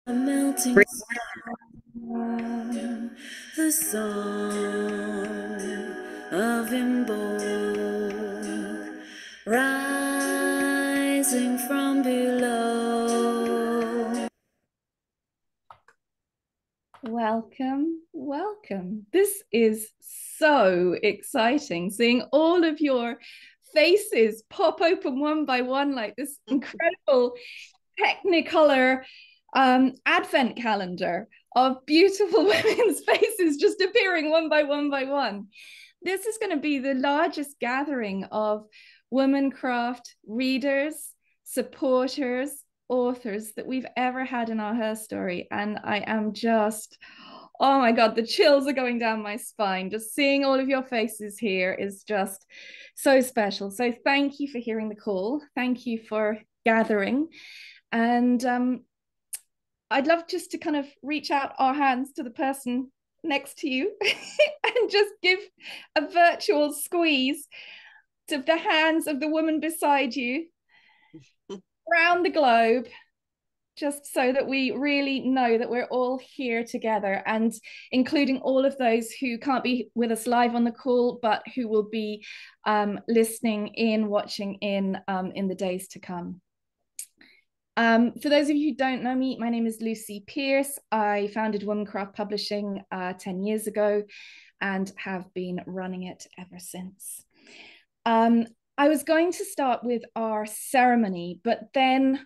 A melting song, the song of Imbolc, rising from below. Welcome. This is so exciting, seeing all of your faces pop open one by one like this incredible Technicolor advent calendar of beautiful women's faces just appearing one by one by one. This is going to be the largest gathering of Womancraft readers, supporters, authors that we've ever had in our Her Story. And I am just, oh my God, the chills are going down my spine. Just seeing all of your faces here is just so special. So thank you for hearing the call. Thank you for gathering. And I'd love just to kind of reach out our hands to the person next to you and just give a virtual squeeze to the hands of the woman beside you around the globe, just so that we really know that we're all here together, and including all of those who can't be with us live on the call, but who will be listening in, watching in the days to come. For those of you who don't know me, my name is Lucy Pierce. I founded Womancraft Publishing 10 years ago and have been running it ever since. I was going to start with our ceremony, but then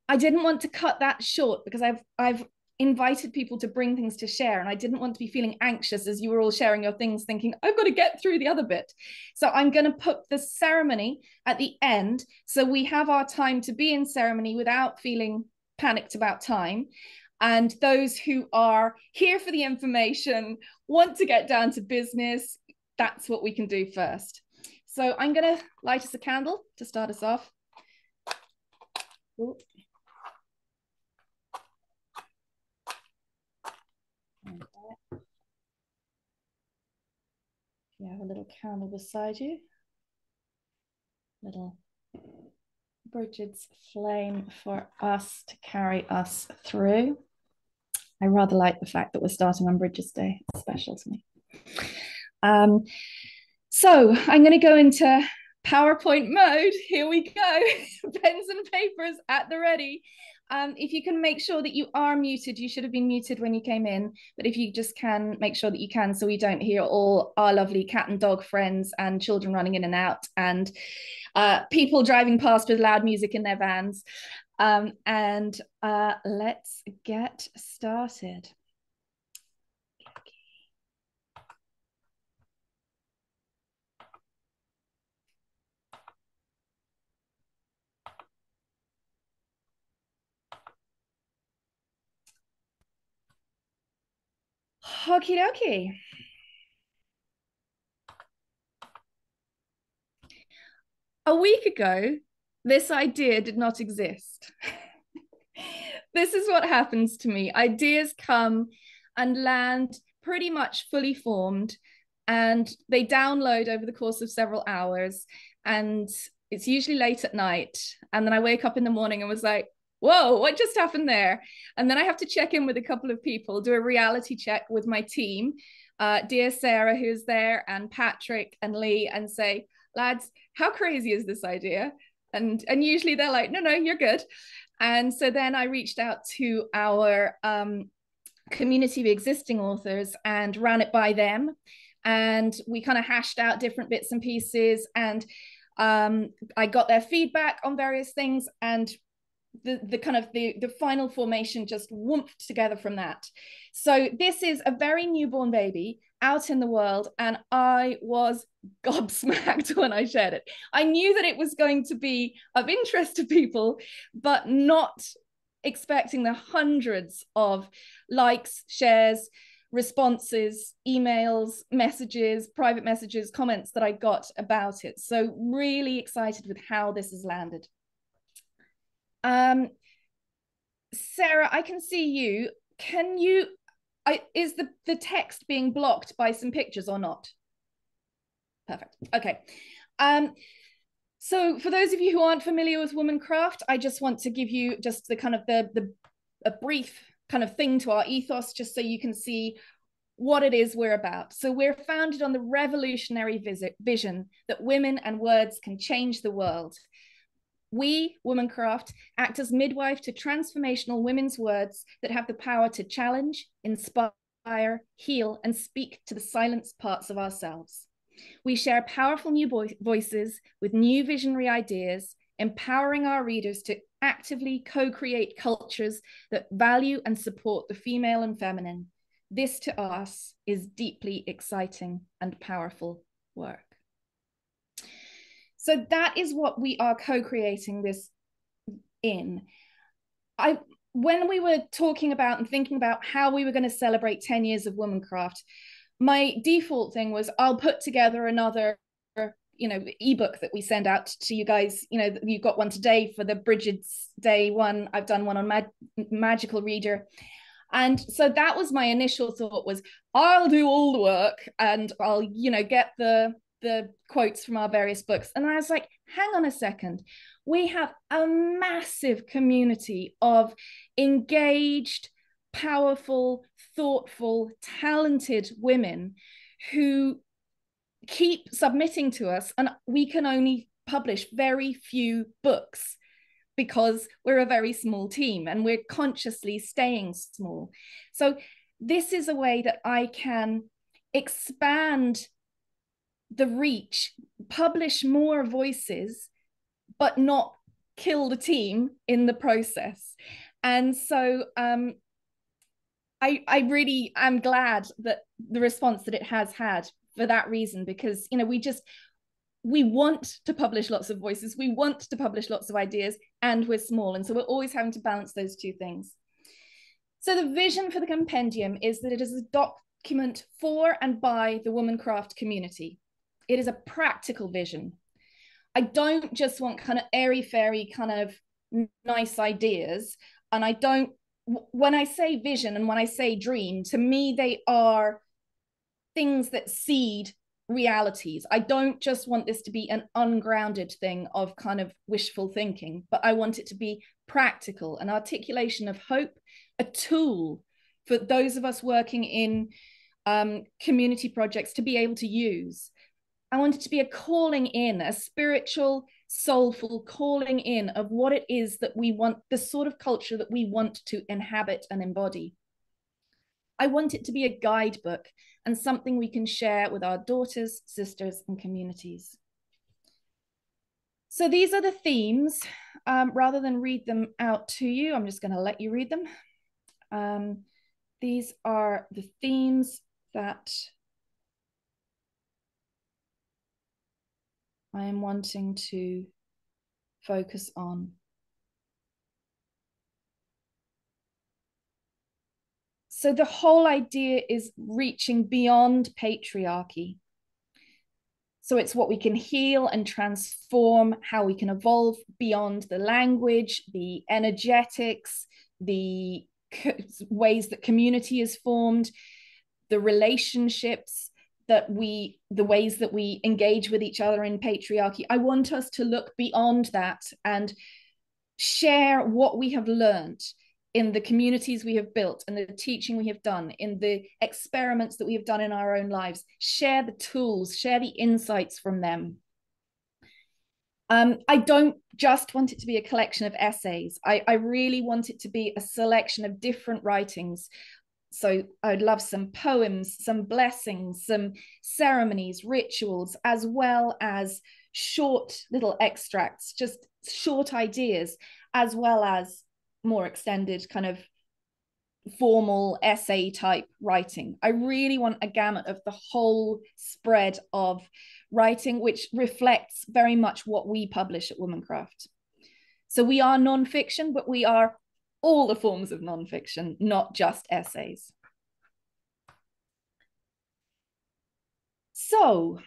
I didn't want to cut that short because I've invited people to bring things to share, and I didn't want to be feeling anxious as you were all sharing your things thinking I've got to get through the other bit. So I'm going to put the ceremony at the end so we have our time to be in ceremony without feeling panicked about time, and those who are here for the information, want to get down to business, that's what we can do first. So I'm going to light us a candle to start us off. Ooh. You have a little candle beside you, little Brigid's flame for us to carry us through. I rather like the fact that we're starting on Brigid's Day. It's special to me. So I'm going to go into PowerPoint mode. Here we go. Pens and papers at the ready. If you can make sure that you are muted, you should have been muted when you came in, but if you just can, make sure that you can, so we don't hear all our lovely cat and dog friends and children running in and out, and people driving past with loud music in their vans. Let's get started. Okie dokie. A week ago, this idea did not exist. This is what happens to me. Ideas come and land pretty much fully formed, and they download over the course of several hours, and it's usually late at night. And then I wake up in the morning and was like, whoa, what just happened there? And then I have to check in with a couple of people, do a reality check with my team, dear Sarah, who's there, and Patrick and Lee, and say, lads, how crazy is this idea? And usually they're like, no, you're good. And so then I reached out to our community of existing authors and ran it by them. And we kind of hashed out different bits and pieces. And I got their feedback on various things. And the final formation just whooped together from that. So this is a very newborn baby out in the world, and I was gobsmacked when I shared it. I knew that it was going to be of interest to people, but not expecting the hundreds of likes, shares, responses, emails, messages, private messages, comments that I got about it. So really excited with how this has landed. Sarah, I can see you. Can you, is the text being blocked by some pictures or not? Perfect. Okay. So for those of you who aren't familiar with Womancraft, I just want to give you just the kind of the a brief kind of thing to our ethos, just so you can see what it is we're about. So we're founded on the revolutionary vision that women and words can change the world. We, Womancraft, act as midwife to transformational women's words that have the power to challenge, inspire, heal, and speak to the silenced parts of ourselves. We share powerful new voices with new visionary ideas, empowering our readers to actively co-create cultures that value and support the female and feminine. This to us is deeply exciting and powerful work. So that is what we are co-creating this in. When we were talking about and thinking about how we were going to celebrate 10 years of Womancraft, my default thing was I'll put together another ebook that we send out to you guys. You've got one today for the Brigid's Day one. I've done one on Magical Reader. And so that was my initial thought, was I'll do all the work and I'll get the quotes from our various books. And I was like, hang on a second, we have a massive community of engaged, powerful, thoughtful, talented women who keep submitting to us, and we can only publish very few books because we're a very small team and we're consciously staying small. So this is a way that I can expand the reach, publish more voices, but not kill the team in the process. And so I really am glad that the response that it has had for that reason, because we want to publish lots of voices, we want to publish lots of ideas, and we're small. And so we're always having to balance those two things. So the vision for the compendium is that it is a document for and by the Womancraft community. It is a practical vision. I don't just want kind of airy-fairy kind of nice ideas. And when I say vision and when I say dream, to me, they are things that seed realities. I don't just want this to be an ungrounded thing of kind of wishful thinking, but I want it to be practical, an articulation of hope, a tool for those of us working in community projects to be able to use. I want it to be a calling in, a spiritual, soulful calling in of what it is that we want, the sort of culture that we want to inhabit and embody. I want it to be a guidebook and something we can share with our daughters, sisters, and communities. So these are the themes. Rather than read them out to you, I'm just going to let you read them. These are the themes that I am wanting to focus on. So the whole idea is reaching beyond patriarchy. So it's what we can heal and transform, how we can evolve beyond the language, the energetics, the ways that community is formed, the relationships the ways that we engage with each other in patriarchy. I want us to look beyond that and share what we have learned in the communities we have built and the teaching we have done, in the experiments that we have done in our own lives. Share the tools, share the insights from them. I don't just want it to be a collection of essays. I really want it to be a selection of different writings. So I'd love some poems, some blessings, some ceremonies, rituals, as well as short little extracts, just short ideas, as well as more extended kind of formal essay type writing. I really want a gamut of the whole spread of writing, which reflects very much what we publish at Womancraft. So we are nonfiction, but we are all the forms of nonfiction, not just essays. So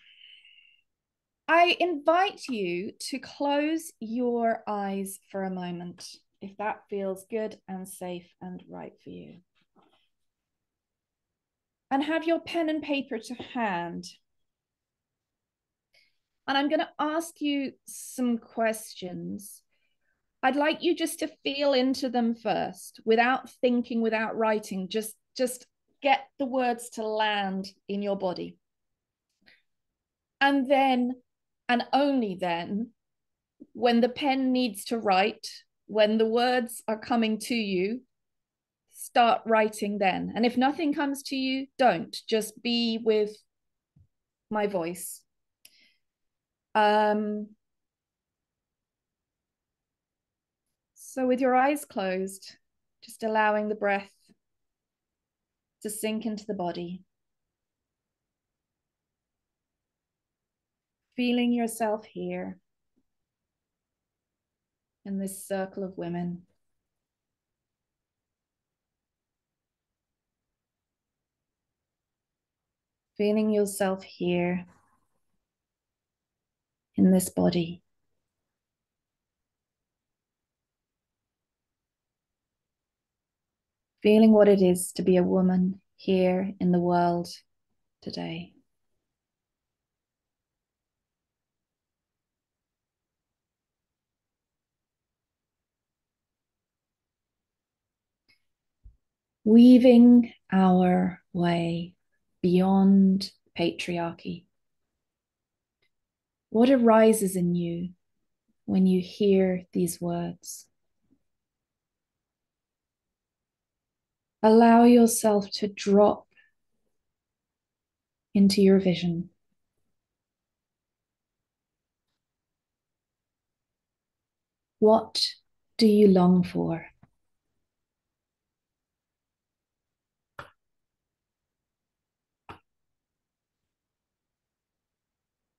I invite you to close your eyes for a moment, if that feels good and safe and right for you. And have your pen and paper to hand. And I'm going to ask you some questions I'd like you just to feel into them first, without thinking, without writing. Just get the words to land in your body. And then, and only then, when the pen needs to write, when the words are coming to you, start writing then. And if nothing comes to you, don't. Just be with my voice. So with your eyes closed, just allowing the breath to sink into the body. Feeling yourself here in this circle of women. Feeling yourself here in this body. Feeling what it is to be a woman here in the world today. Weaving our way beyond patriarchy. What arises in you when you hear these words? Allow yourself to drop into your vision. What do you long for?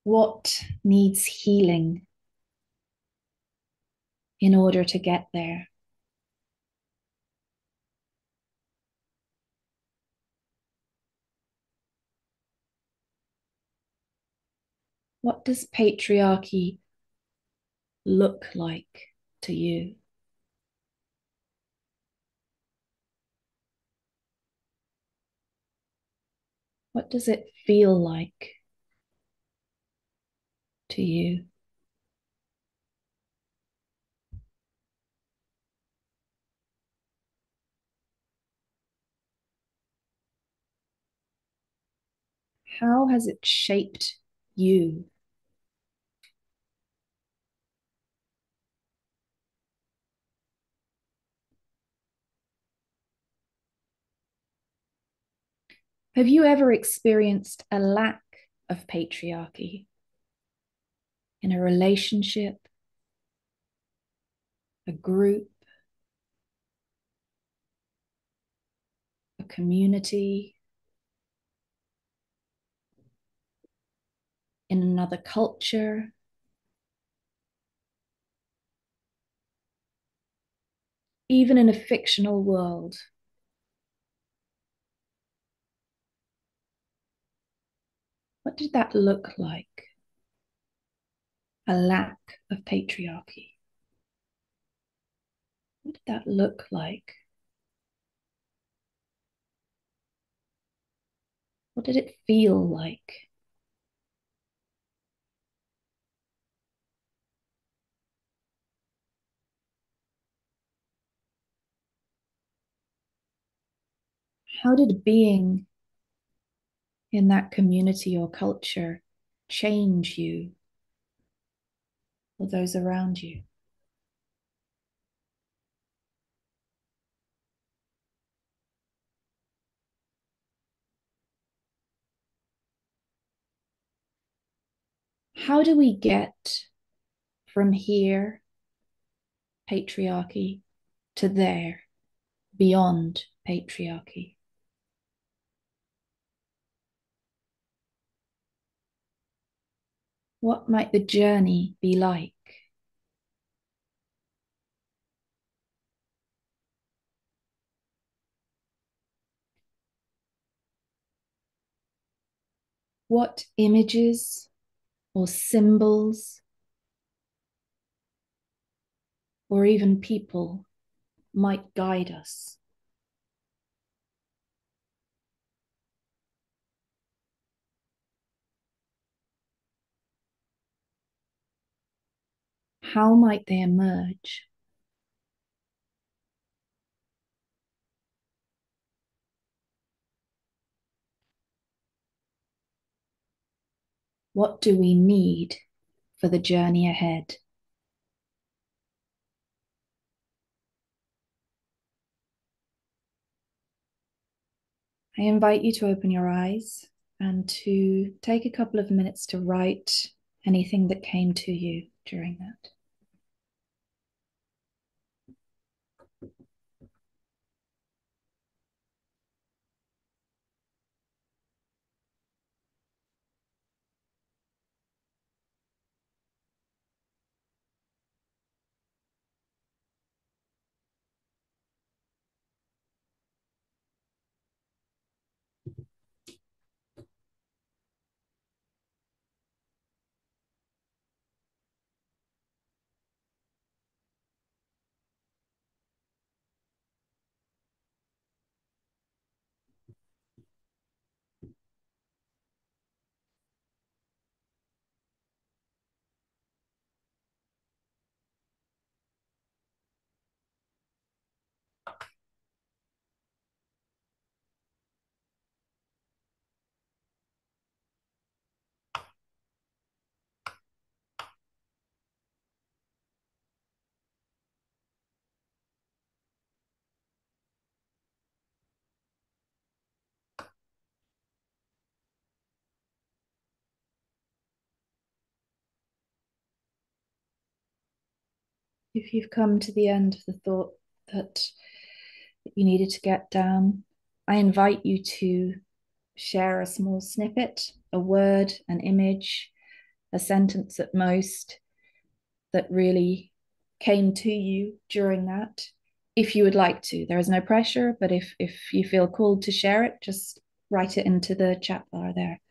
What needs healing in order to get there? What does patriarchy look like to you? What does it feel like to you? How has it shaped you? Have you ever experienced a lack of patriarchy in a relationship, a group, a community, in another culture? Even in a fictional world? What did that look like? A lack of patriarchy. What did that look like? What did it feel like? How did being in that community or culture change you or those around you? How do we get from here, patriarchy, to there, beyond patriarchy? What might the journey be like? What images or symbols or even people might guide us? How might they emerge? What do we need for the journey ahead? I invite you to open your eyes and to take a couple of minutes to write anything that came to you during that. If you've come to the end of the thought that you needed to get down, I invite you to share a small snippet, a word, an image, a sentence at most that really came to you during that. If you would like to, there is no pressure, but if you feel called to share it, just write it into the chat bar there.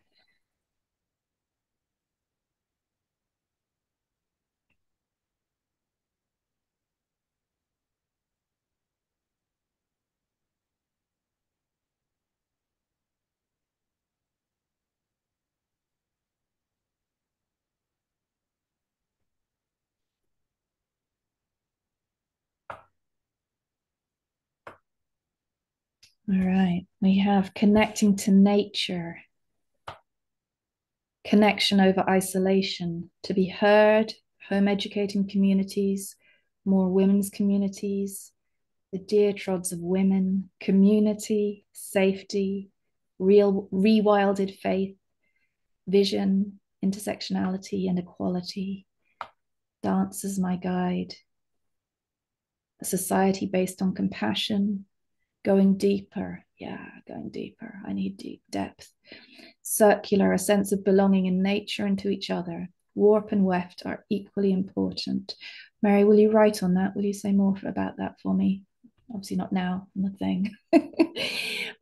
All right, we have connecting to nature, connection over isolation, to be heard, home educating communities, more women's communities, the deer trods of women, community, safety, real rewilded faith, vision, intersectionality and equality, dance as my guide, a society based on compassion, going deeper. Yeah, going deeper. I need deep depth. Circular, a sense of belonging in nature and to each other. Warp and weft are equally important. Mary, will you write on that? Will you say more about that for me? Obviously not now, on the thing.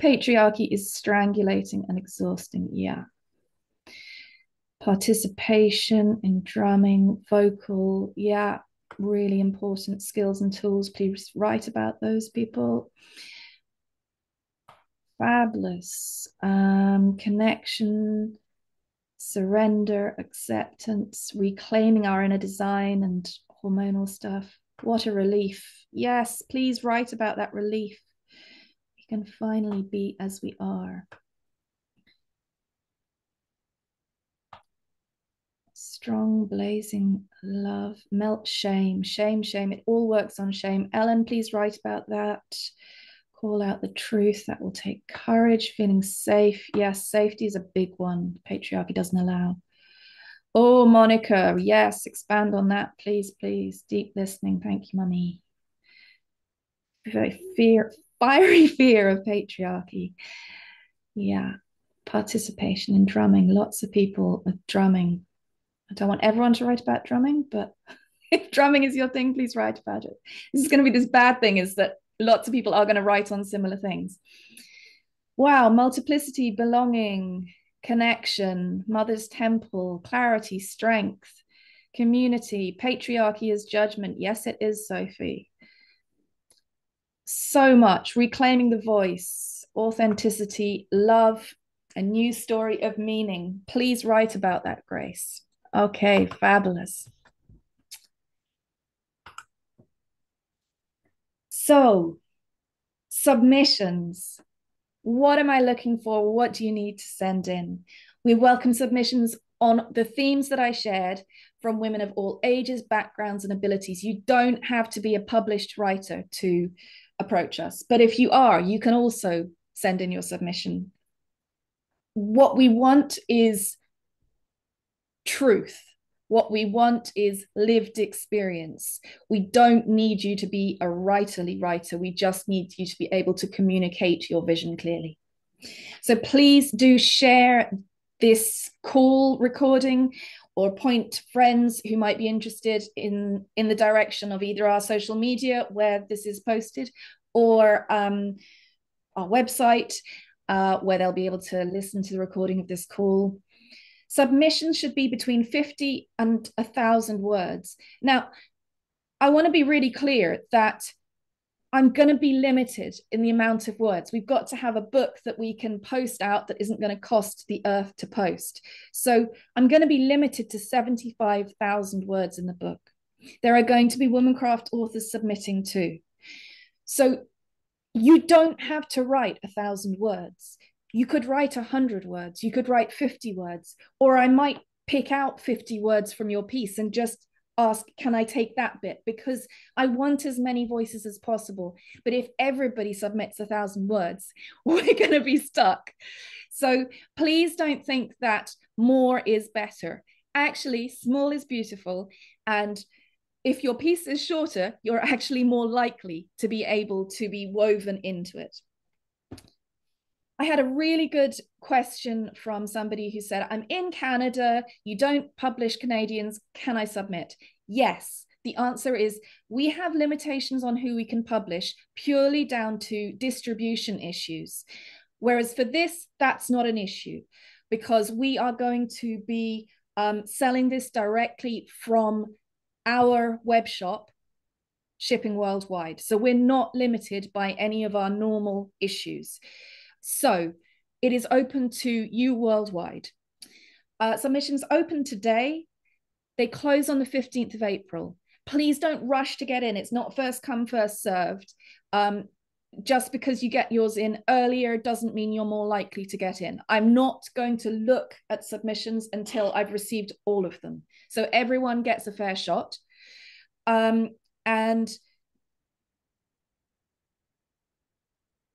Patriarchy is strangulating and exhausting. Yeah. Participation in drumming, vocal. Yeah, really important skills and tools. Please write about those people. Fabulous. Connection, surrender, acceptance, reclaiming our inner design and hormonal stuff. What a relief. Yes, please write about that relief. We can finally be as we are. Strong, blazing love, melt shame, shame, shame. It all works on shame. Ellen, please write about that. Call out the truth. That will take courage, feeling safe. Yes, safety is a big one. Patriarchy doesn't allow. Oh, Monica, yes, expand on that, please, please. Deep listening. Thank you, Mummy. Very fiery fear of patriarchy. Yeah, participation in drumming. Lots of people are drumming. I don't want everyone to write about drumming, but if drumming is your thing, please write about it. This is going to be this bad thing is that lots of people are going to write on similar things. Wow, multiplicity, belonging, connection, mother's temple, clarity, strength, community, patriarchy is judgment. Yes, it is, Sophie. So much, reclaiming the voice, authenticity, love, a new story of meaning. Please write about that, Grace. Okay, fabulous. So, submissions. What am I looking for? What do you need to send in? We welcome submissions on the themes that I shared from women of all ages, backgrounds, and abilities. You don't have to be a published writer to approach us. But if you are, you can also send in your submission. What we want is truth. What we want is lived experience. We don't need you to be a writerly writer. We just need you to be able to communicate your vision clearly. So please do share this call recording or point friends who might be interested in the direction of either our social media where this is posted or our website where they'll be able to listen to the recording of this call. Submissions should be between 50 and 1,000 words. Now, I want to be really clear that I'm going to be limited in the amount of words. We've got to have a book that we can post out that isn't going to cost the earth to post. So I'm going to be limited to 75,000 words in the book. There are going to be Womancraft authors submitting too. So you don't have to write 1,000 words. You could write 100 words, you could write 50 words, or I might pick out 50 words from your piece and just ask, can I take that bit? Because I want as many voices as possible. But if everybody submits 1,000 words, we're going to be stuck. So please don't think that more is better. Actually, small is beautiful. And if your piece is shorter, you're actually more likely to be able to be woven into it. I had a really good question from somebody who said, I'm in Canada, you don't publish Canadians, can I submit? Yes, the answer is we have limitations on who we can publish purely down to distribution issues. Whereas for this, that's not an issue because we are going to be selling this directly from our web shop, shipping worldwide. So we're not limited by any of our normal issues. So it is open to you worldwide. Submissions open today. They close on the 15th of April. Please don't rush to get in. It's not first come, first served. Just because you get yours in earlier doesn't mean you're more likely to get in. I'm not going to look at submissions until I've received all of them. So everyone gets a fair shot. And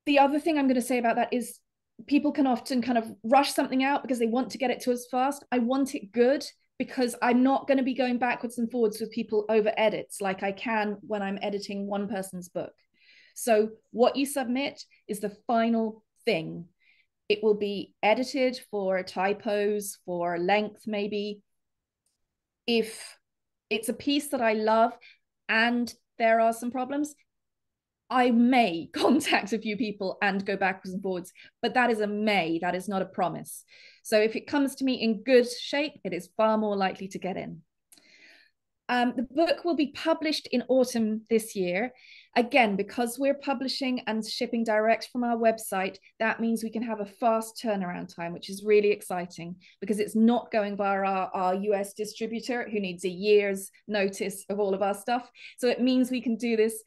the other thing I'm going to say about that is people can often kind of rush something out because they want to get it to us fast. I want it good because I'm not going to be going backwards and forwards with people over edits like I can when I'm editing one person's book. So what you submit is the final thing. It will be edited for typos, for length maybe. If it's a piece that I love and there are some problems, I may contact a few people and go backwards and forwards, but that is a may, that is not a promise. So if it comes to me in good shape, it is far more likely to get in. The book will be published in autumn this year. Again, because we're publishing and shipping direct from our website, that means we can have a fast turnaround time, which is really exciting because it's not going via our US distributor who needs a year's notice of all of our stuff. So it means we can do this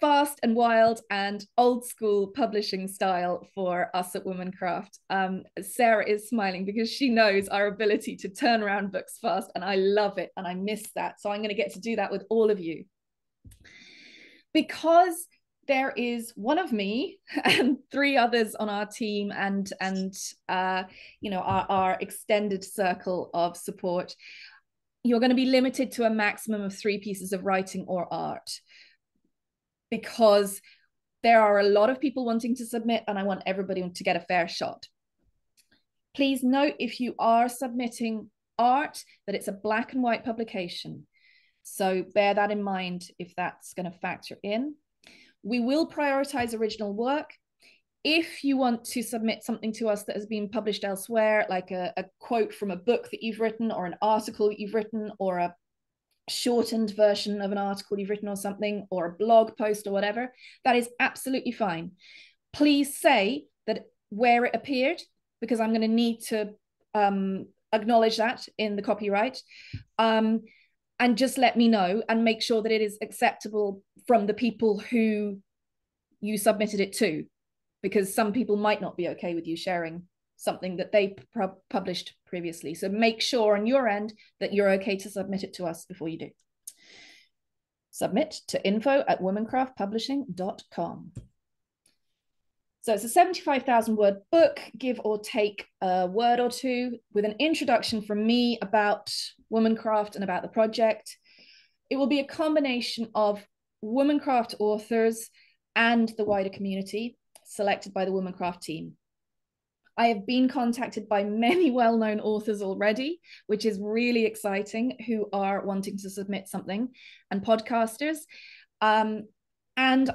fast and wild and old school publishing style for us at Womancraft. Sarah is smiling because she knows our ability to turn around books fast, and I love it and I miss that. So I'm going to get to do that with all of you. Because there is one of me and 3 others on our team and you know, our extended circle of support, you're going to be limited to a maximum of 3 pieces of writing or art, because there are a lot of people wanting to submit and I want everybody to get a fair shot. Please note, if you are submitting art, that it's a black and white publication. So bear that in mind if that's going to factor in. We will prioritize original work. If you want to submit something to us that has been published elsewhere, like a quote from a book that you've written or an article that you've written or a shortened version of an article you've written or something, or a blog post or whatever, that is absolutely fine. Please say that where it appeared, because I'm going to need to acknowledge that in the copyright. And just let me know and make sure that it is acceptable from the people who you submitted it to, because some people might not be okay with you sharing something that they published previously. So make sure on your end that you're okay to submit it to us before you do. Submit to info@womancraftpublishing.com. So it's a 75,000 word book, give or take a word or two, with an introduction from me about Womancraft and about the project. It will be a combination of Womancraft authors and the wider community selected by the Womancraft team. I have been contacted by many well-known authors already, which is really exciting, who are wanting to submit something, and podcasters. And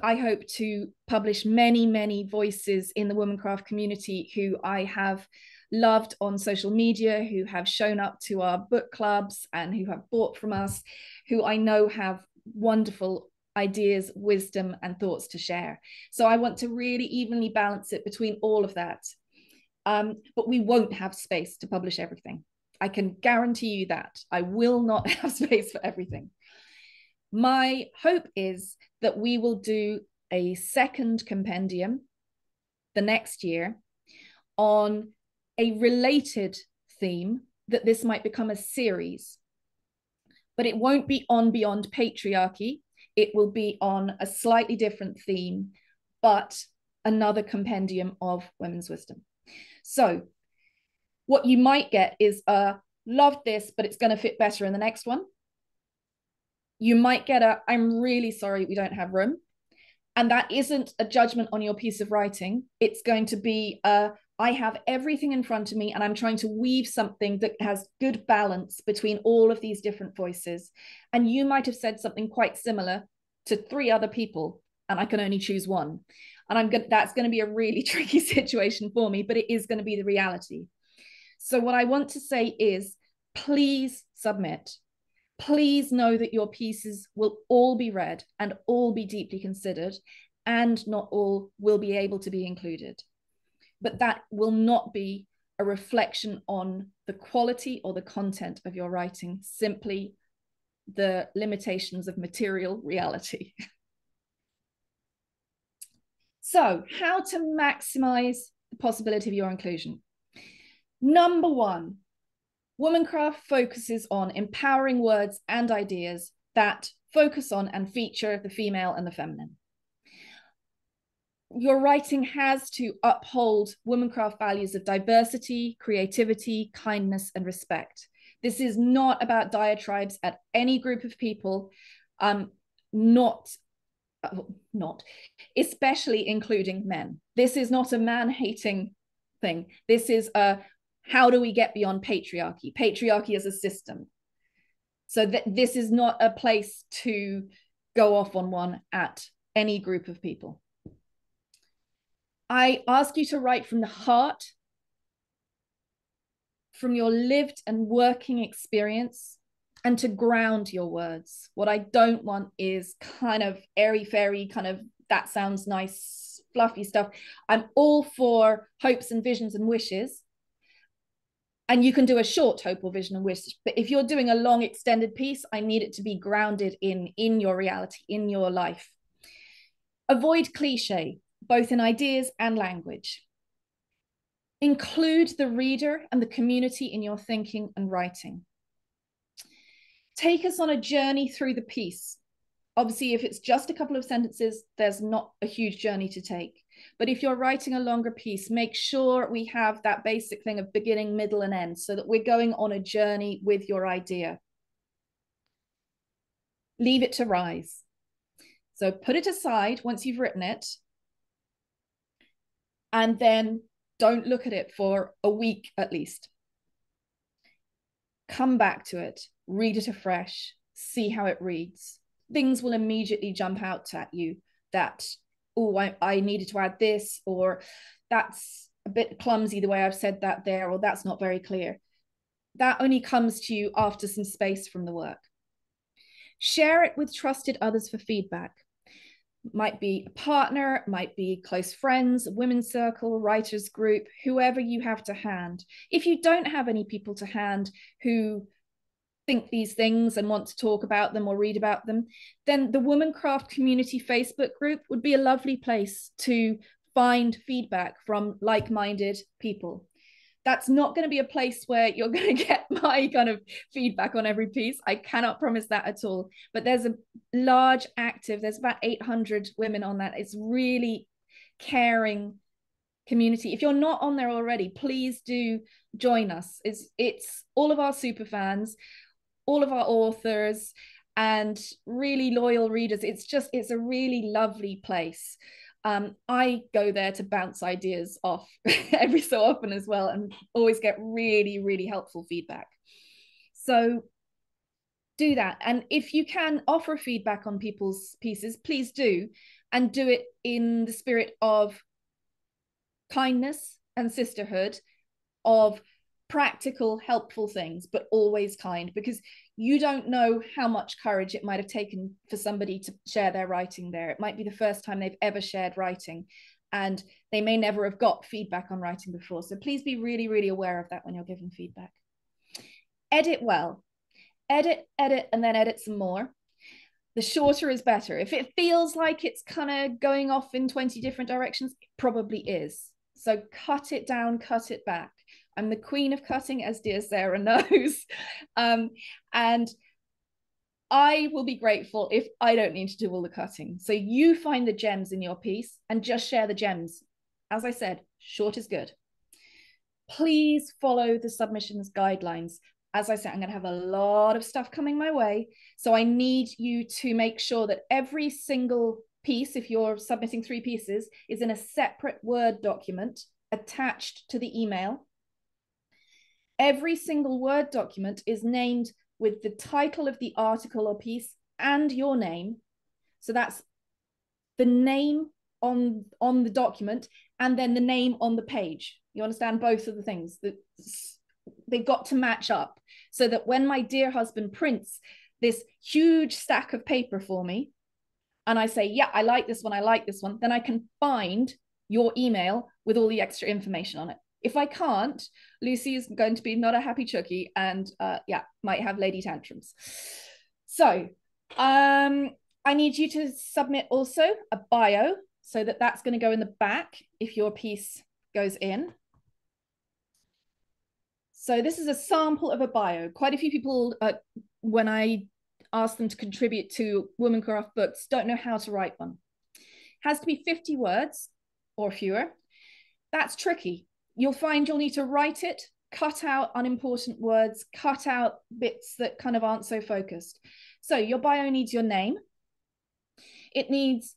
I hope to publish many, many voices in the Womancraft community who I have loved on social media, who have shown up to our book clubs and who have bought from us, who I know have wonderful ideas, wisdom, and thoughts to share. So I want to really evenly balance it between all of that. But we won't have space to publish everything. I can guarantee you that. I will not have space for everything. My hope is that we will do a second compendium the next year on a related theme, that this might become a series. But it won't be on Beyond Patriarchy. It will be on a slightly different theme, but another compendium of women's wisdom. So what you might get is love this, but it's going to fit better in the next one. You might get I'm really sorry we don't have room. And that isn't a judgment on your piece of writing. It's going to be I have everything in front of me and I'm trying to weave something that has good balance between all of these different voices. And you might have said something quite similar to 3 other people, and I can only choose one. And that's going to be a really tricky situation for me, but it is going to be the reality. So what I want to say is, please submit. Please know that your pieces will all be read and all be deeply considered, and not all will be able to be included. But that will not be a reflection on the quality or the content of your writing, simply the limitations of material reality. So, how to maximize the possibility of your inclusion? Number 1, Womancraft focuses on empowering words and ideas that focus on and feature the female and the feminine. Your writing has to uphold Womancraft values of diversity, creativity, kindness, and respect. This is not about diatribes at any group of people, not especially including men. This is not a man-hating thing. This is a how do we get beyond patriarchy? Patriarchy as a system. So this is not a place to go off on one at any group of people. I ask you to write from the heart, from your lived and working experience, and to ground your words. What I don't want is kind of airy-fairy, kind of that sounds nice, fluffy stuff. I'm all for hopes and visions and wishes. And you can do a short hope or vision and wish. But if you're doing a long extended piece, I need it to be grounded in your reality, in your life. Avoid cliche, both in ideas and language. Include the reader and the community in your thinking and writing. Take us on a journey through the piece. Obviously, if it's just a couple of sentences, there's not a huge journey to take. But if you're writing a longer piece, make sure we have that basic thing of beginning, middle, and end, so that we're going on a journey with your idea. Leave it to rise. So put it aside once you've written it, and then don't look at it for a week at least. Come back to it, read it afresh, see how it reads. Things will immediately jump out at you that, oh, I needed to add this, or that's a bit clumsy the way I've said that there, or that's not very clear. That only comes to you after some space from the work. Share it with trusted others for feedback. Might be a partner, might be close friends, a women's circle, writers group, whoever you have to hand. If you don't have any people to hand who think these things and want to talk about them or read about them, then the Womancraft community Facebook group would be a lovely place to find feedback from like-minded people. That's not going to be a place where you're going to get my kind of feedback on every piece. I cannot promise that at all. But there's a large active, there's about 800 women on that. It's really caring community. If you're not on there already, please do join us. It's all of our super fans, all of our authors, and really loyal readers. It's a really lovely place. I go there to bounce ideas off every so often as well, and always get really, really helpful feedback. So do that. And if you can offer feedback on people's pieces, please do, and do it in the spirit of kindness and sisterhood, of practical, helpful things, but always kind, because you don't know how much courage it might have taken for somebody to share their writing there. It might be the first time they've ever shared writing, and they may never have got feedback on writing before. So please be really, really aware of that when you're giving feedback. Edit well. Edit, and then edit some more. The shorter is better. If it feels like it's kind of going off in 20 different directions, it probably is. So cut it down, cut it back. I'm the queen of cutting, as dear Sarah knows. And I will be grateful if I don't need to do all the cutting. So you find the gems in your piece and just share the gems. As I said, short is good. Please follow the submissions guidelines. As I said, I'm going to have a lot of stuff coming my way. So I need you to make sure that every single piece, if you're submitting 3 pieces, is in a separate Word document attached to the email. Every single Word document is named with the title of the article or piece and your name. So that's the name on the document and then the name on the page. You understand both of the things? They've got to match up so that when my dear husband prints this huge stack of paper for me, and I say, yeah, I like this one, then I can find your email with all the extra information on it. If I can't, Lucy is going to be not a happy chookie and might have lady tantrums. So I need you to submit also a bio, so that's going to go in the back if your piece goes in. So this is a sample of a bio. Quite a few people, when I ask them to contribute to Womancraft books, don't know how to write one. It has to be 50 words or fewer. That's tricky. You'll find you'll need to write it, cut out unimportant words, cut out bits that kind of aren't so focused. So your bio needs your name. It needs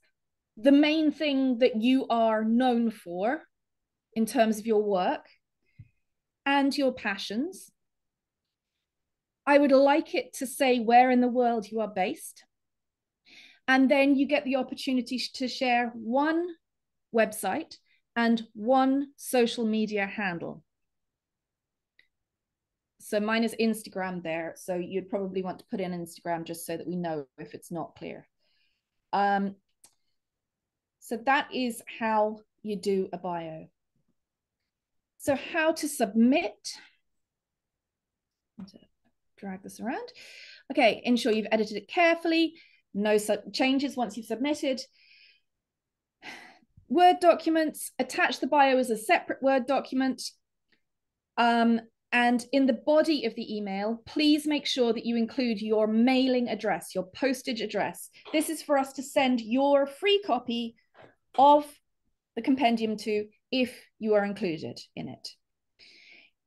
the main thing that you are known for in terms of your work and your passions. I would like it to say where in the world you are based. And then you get the opportunity to share one website and one social media handle. So mine is Instagram there. So you'd probably want to put in Instagram just so that we know if it's not clear. So that is how you do a bio. So how to submit. Drag this around. Okay, ensure you've edited it carefully. No changes once you've submitted. Word documents, attach the bio as a separate Word document. And in the body of the email, please make sure that you include your mailing address, your postage address. This is for us to send your free copy of the compendium to if you are included in it.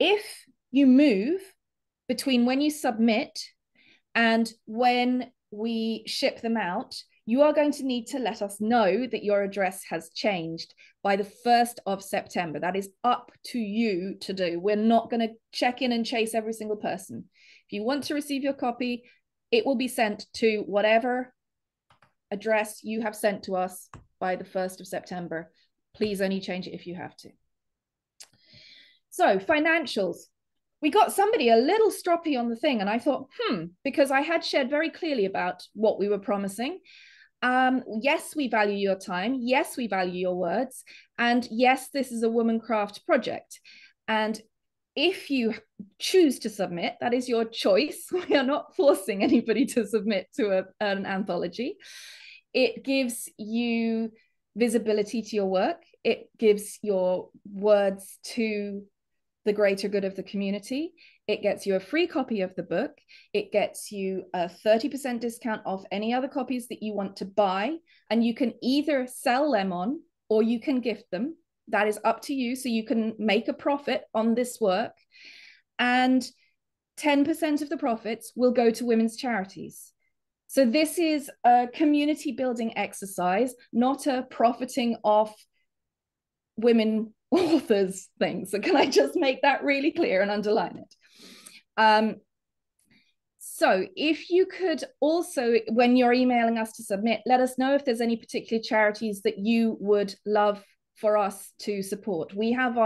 If you move between when you submit and when we ship them out, you are going to need to let us know that your address has changed by the 1st of September. That is up to you to do. We're not going to check in and chase every single person. If you want to receive your copy, it will be sent to whatever address you have sent to us by the 1st of September. Please only change it if you have to. So financials. We got somebody a little stroppy on the thing, and I thought, because I had shared very clearly about what we were promising. Yes, we value your time. Yes, we value your words. And yes, this is a Womancraft project. And if you choose to submit, that is your choice. We are not forcing anybody to submit to an anthology. It gives you visibility to your work. It gives your words to the greater good of the community. It gets you a free copy of the book. It gets you a 30% discount off any other copies that you want to buy. And you can either sell them on or you can gift them. That is up to you. So you can make a profit on this work. And 10% of the profits will go to women's charities. So this is a community building exercise, not a profiting off women authors thing. So can I just make that really clear and underline it? So if you could also, when you're emailing us to submit, let us know if there's any particular charities that you would love for us to support. We have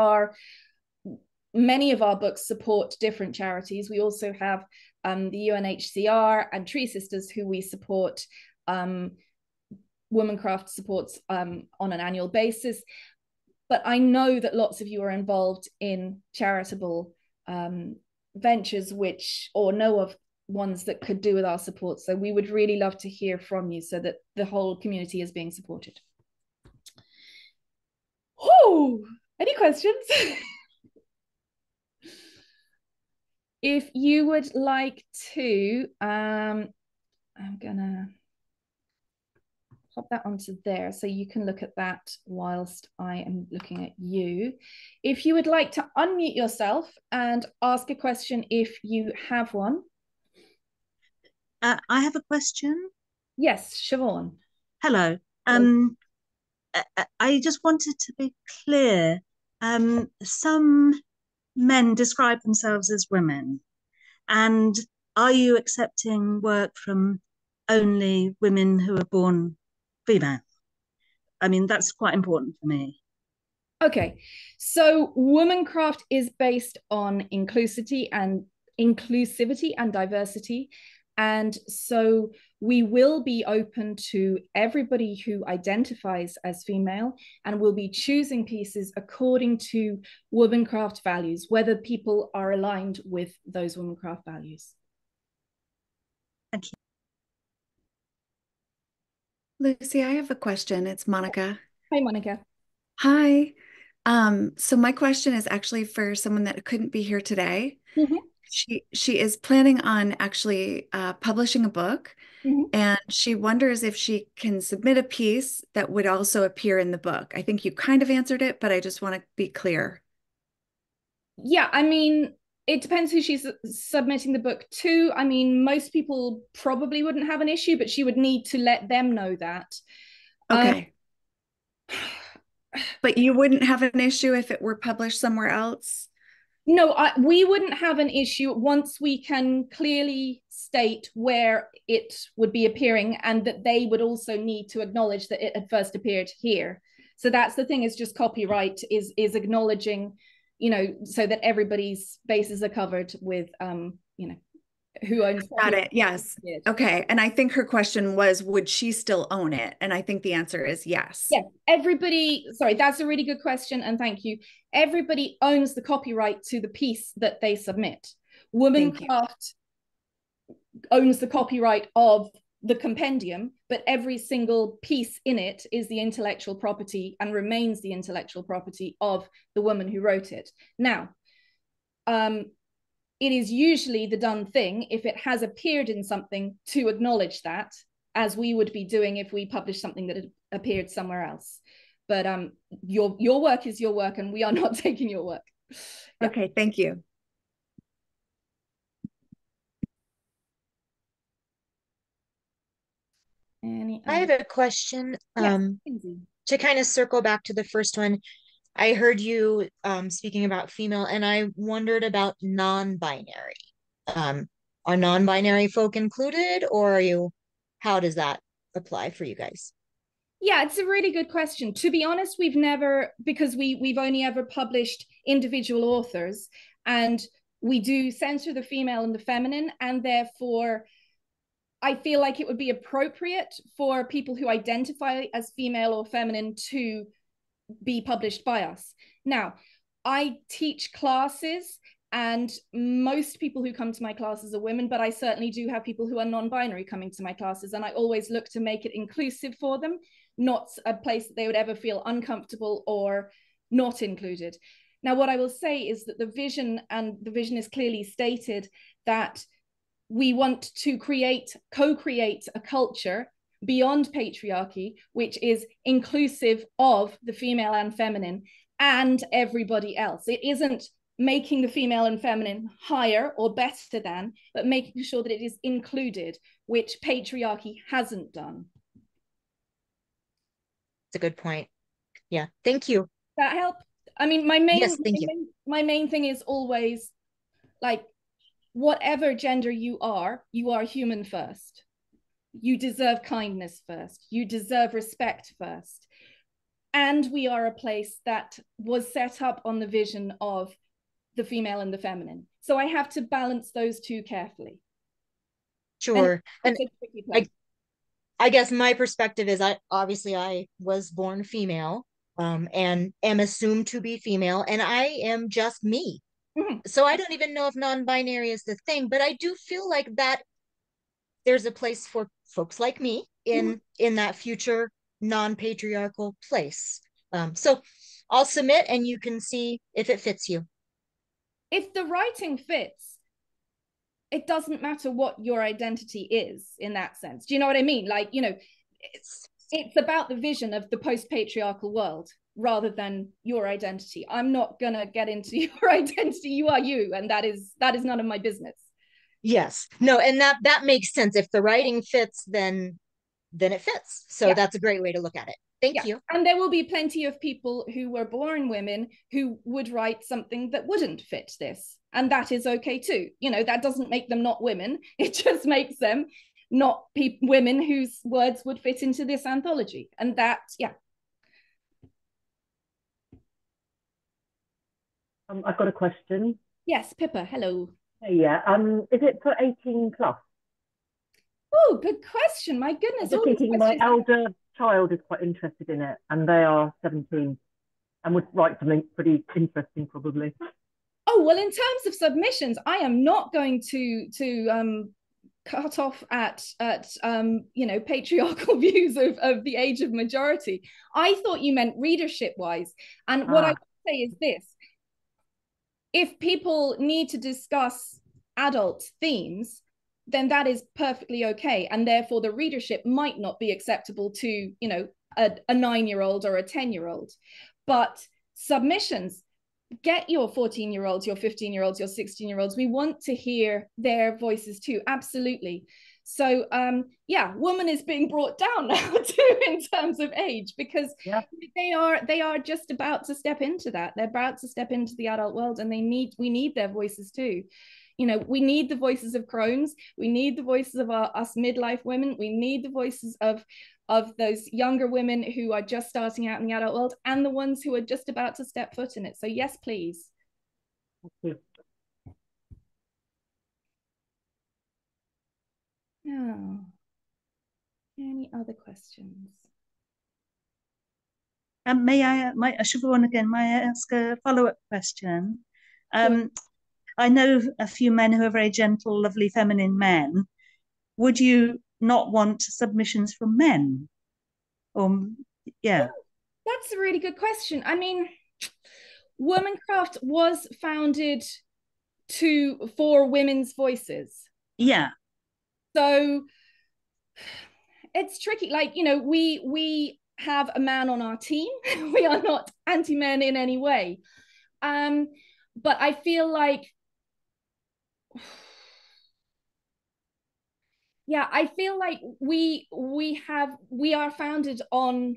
many of our books support different charities. We also have the UNHCR and Tree Sisters, who we support. Womancraft supports on an annual basis. But I know that lots of you are involved in charitable ventures, or know of ones that could do with our support. So we would really love to hear from you so that the whole community is being supported. Oh, any questions? If you would like to, I'm gonna pop that onto there so you can look at that whilst I am looking at you. If you would like to unmute yourself and ask a question if you have one. I have a question. Yes, Siobhan. Hello. I just wanted to be clear. Some men describe themselves as women. And are you accepting work from only women who are born female? I mean, that's quite important for me. Okay, so Womancraft is based on inclusivity and diversity. And so we will be open to everybody who identifies as female, and we'll be choosing pieces according to Womancraft values, whether people are aligned with those Womancraft values. Thank you. Lucy, I have a question. It's Monica. Hi, Monica. Hi. So my question is actually for someone that couldn't be here today. Mm-hmm. She is planning on actually publishing a book, and she wonders if she can submit a piece that would also appear in the book. I think you kind of answered it, but I just want to be clear. Yeah, I mean, it depends who she's submitting the book to. I mean, most people probably wouldn't have an issue, but she would need to let them know that. Okay. But you wouldn't have an issue if it were published somewhere else? No, we wouldn't have an issue once we can clearly state where it would be appearing, and that they would also need to acknowledge that it had first appeared here. So that's the thing, is just copyright is acknowledging, you know, so that everybody's bases are covered with, you know, who owns. Got it. Yes. Okay. And I think her question was, would she still own it? And I think the answer is yes. Yes. Everybody, sorry, that's a really good question. And thank you. Everybody owns the copyright to the piece that they submit. Womancraft owns the copyright of the compendium, but every single piece in it is the intellectual property and remains the intellectual property of the woman who wrote it. Now, it is usually the done thing, if it has appeared in something, to acknowledge that, as we would be doing if we published something that had appeared somewhere else. But your work is your work, and we are not taking your work. Yeah. Okay, thank you. I have a question to kind of circle back to the first one. I heard you speaking about female, and I wondered about non-binary. Are non-binary folk included, or how does that apply for you guys? Yeah, it's a really good question. To be honest, we've never, because we've only ever published individual authors, and we do censor the female and the feminine, and therefore I feel like it would be appropriate for people who identify as female or feminine to be published by us. Now, I teach classes, and most people who come to my classes are women, but I certainly do have people who are non-binary coming to my classes, and I always look to make it inclusive for them, not a place that they would ever feel uncomfortable or not included. Now, what I will say is that the vision is clearly stated that we want to co-create a culture beyond patriarchy, which is inclusive of the female and feminine and everybody else. It isn't making the female and feminine higher or better than, but making sure that it is included, which patriarchy hasn't done. It's a good point. Yeah, thank you. That help? I mean, my main, yes, thank you. My main thing is always like, whatever gender you are human first. You deserve kindness first. You deserve respect first. And we are a place that was set up on the vision of the female and the feminine. So I have to balance those two carefully. Sure. And I guess my perspective is I was born female, and am assumed to be female, and I am just me. Mm-hmm. So I don't even know if non-binary is the thing, but I do feel like that there's a place for folks like me in that future non-patriarchal place. So I'll submit and you can see if it fits you. If the writing fits, it doesn't matter what your identity is in that sense. Do you know what I mean? Like, you know, it's about the vision of the post-patriarchal world rather than your identity. I'm not gonna get into your identity. You are you, and that is none of my business. Yes, no, and that makes sense. If the writing fits, then it fits. So that's a great way to look at it. Thank you. And there will be plenty of people who were born women who would write something that wouldn't fit this. And that is okay too. You know, that doesn't make them not women. It just makes them not women whose words would fit into this anthology. And that, I've got a question. Yes, Pippa, hello. Yeah, is it for 18 plus? Oh, good question. My goodness. I'm thinking my elder child is quite interested in it, and they are 17 and would write something pretty interesting probably. Oh, well, in terms of submissions, I am not going to cut off at you know, patriarchal views of the age of majority. I thought you meant readership wise. And what I would say is this: if people need to discuss adult themes, then that is perfectly okay. And therefore the readership might not be acceptable to, you know, a 9-year-old or a 10-year-old. But submissions, get your 14-year-olds, your 15-year-olds, your 16-year-olds. We want to hear their voices too. Absolutely. So woman is being brought down now too in terms of age, because they are just about to step into that. They're about to step into the adult world, and we need their voices too. You know, we need the voices of crones. We need the voices of us midlife women. We need the voices of those younger women who are just starting out in the adult world, and the ones who are just about to step foot in it. So yes, please. Thank you. Oh. Any other questions? May I ask a follow-up question? Sure. I know a few men who are very gentle, lovely, feminine men. Would you not want submissions from men? That's a really good question. I mean, Womancraft was founded for women's voices. Yeah. So it's tricky. Like, you know, we have a man on our team. We are not anti-men in any way. But I feel like, I feel like we are founded on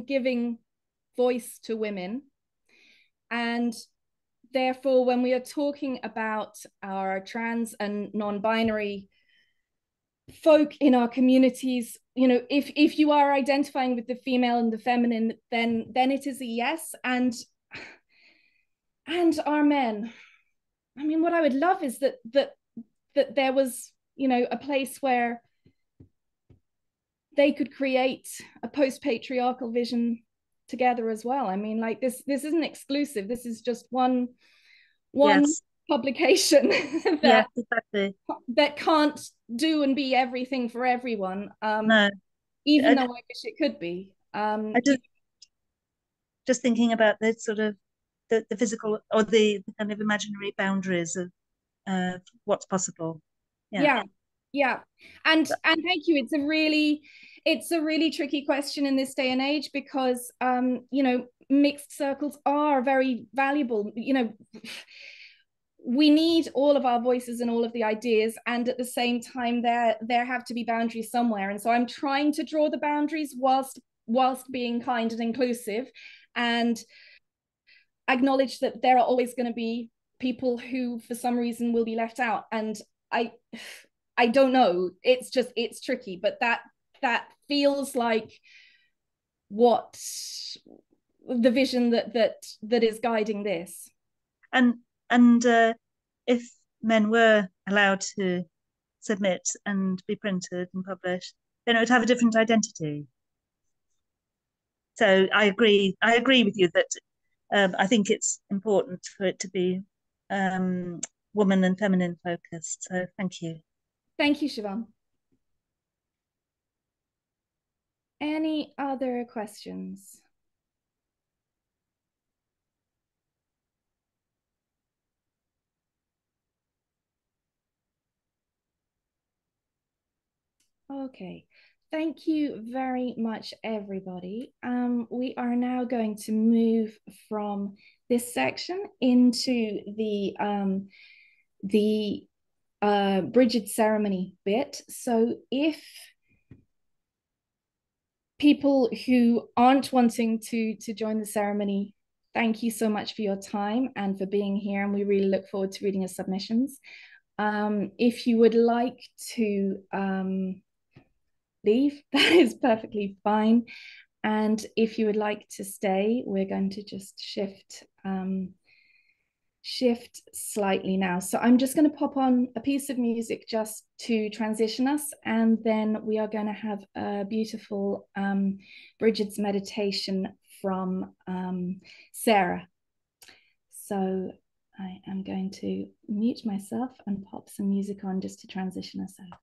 giving voice to women. And therefore, when we are talking about our trans and non-binary folk in our communities, you know, if you are identifying with the female and the feminine, then it is a yes. And our men, I mean, what I would love is that there was, you know, a place where they could create a post-patriarchal vision together as well. I mean, like, this isn't exclusive. This is just one publication that can't do and be everything for everyone. No. Even though I wish it could be. Just thinking about the sort of the physical or the kind of imaginary boundaries of what's possible. Yeah. And thank you. It's a really tricky question in this day and age because you know, mixed circles are very valuable. You know, we need all of our voices and all of the ideas, and at the same time there have to be boundaries somewhere. And so I'm trying to draw the boundaries whilst being kind and inclusive, and acknowledge that there are always going to be people who for some reason will be left out. And I don't know, it's tricky, but that feels like what the vision that is guiding this. And if men were allowed to submit and be printed and published, then it would have a different identity. So I agree with you that I think it's important for it to be woman and feminine focused. So thank you. Thank you, Siobhan. Any other questions? Okay, thank you very much, everybody. We are now going to move from this section into the Brigid ceremony bit. So if people who aren't wanting to join the ceremony, thank you so much for your time and for being here, and we really look forward to reading your submissions. If you would like to leave, that is perfectly fine. And if you would like to stay, we're going to just shift slightly now. So I'm just going to pop on a piece of music just to transition us, and then we are going to have a beautiful Brigid's meditation from Sarah. So I am going to mute myself and pop some music on just to transition us out.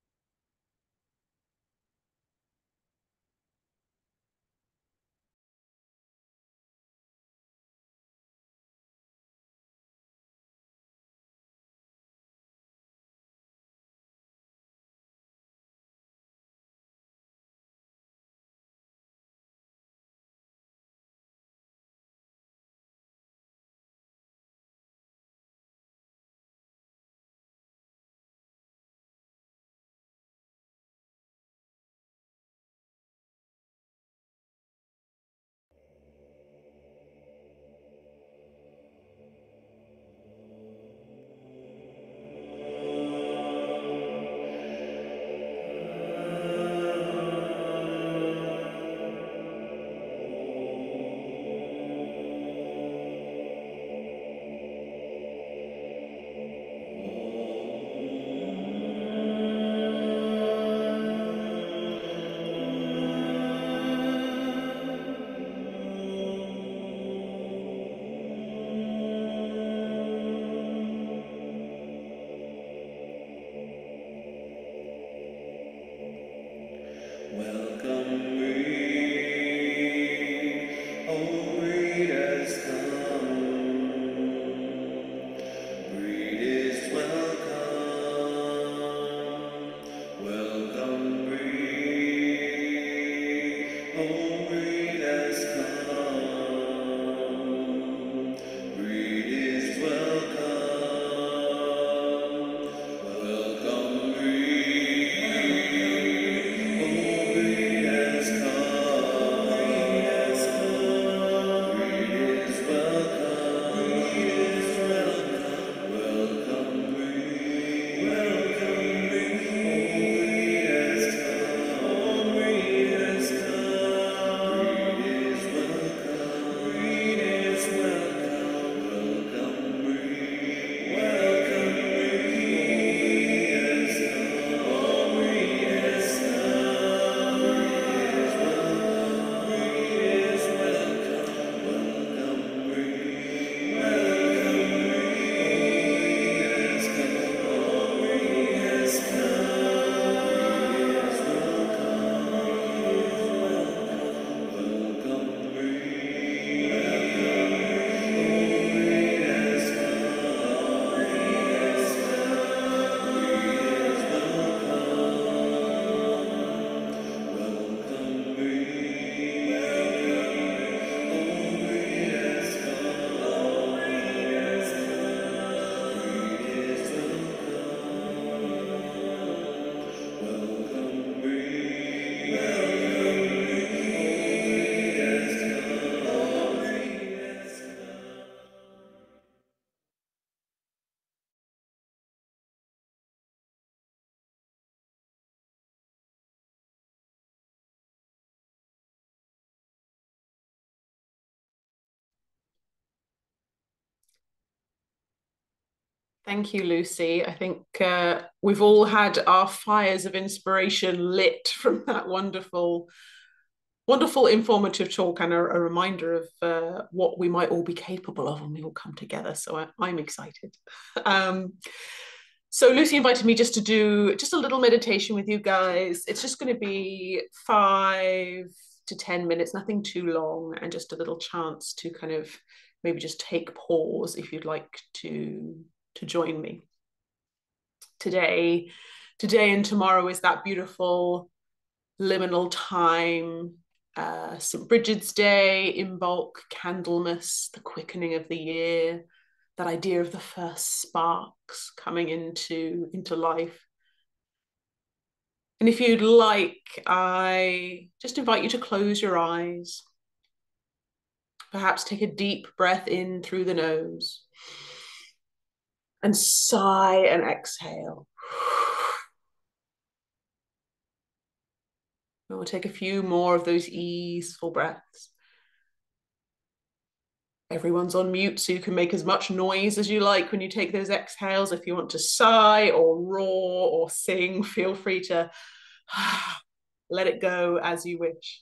Thank you, Lucy. I think we've all had our fires of inspiration lit from that wonderful, wonderful informative talk, and a reminder of what we might all be capable of when we all come together. So I'm excited. So Lucy invited me just to do just a little meditation with you guys. It's just going to be 5 to 10 minutes, nothing too long, and just a little chance to kind of maybe just take pause if you'd like to join me. Today and tomorrow is that beautiful liminal time, St. Brigid's Day, Imbolc, Candlemas, the quickening of the year, that idea of the first sparks coming into life. And if you'd like, I just invite you to close your eyes. Perhaps take a deep breath in through the nose and sigh and exhale. We'll take a few more of those easeful breaths. Everyone's on mute, so you can make as much noise as you like when you take those exhales. If you want to sigh or roar or sing, feel free to let it go as you wish.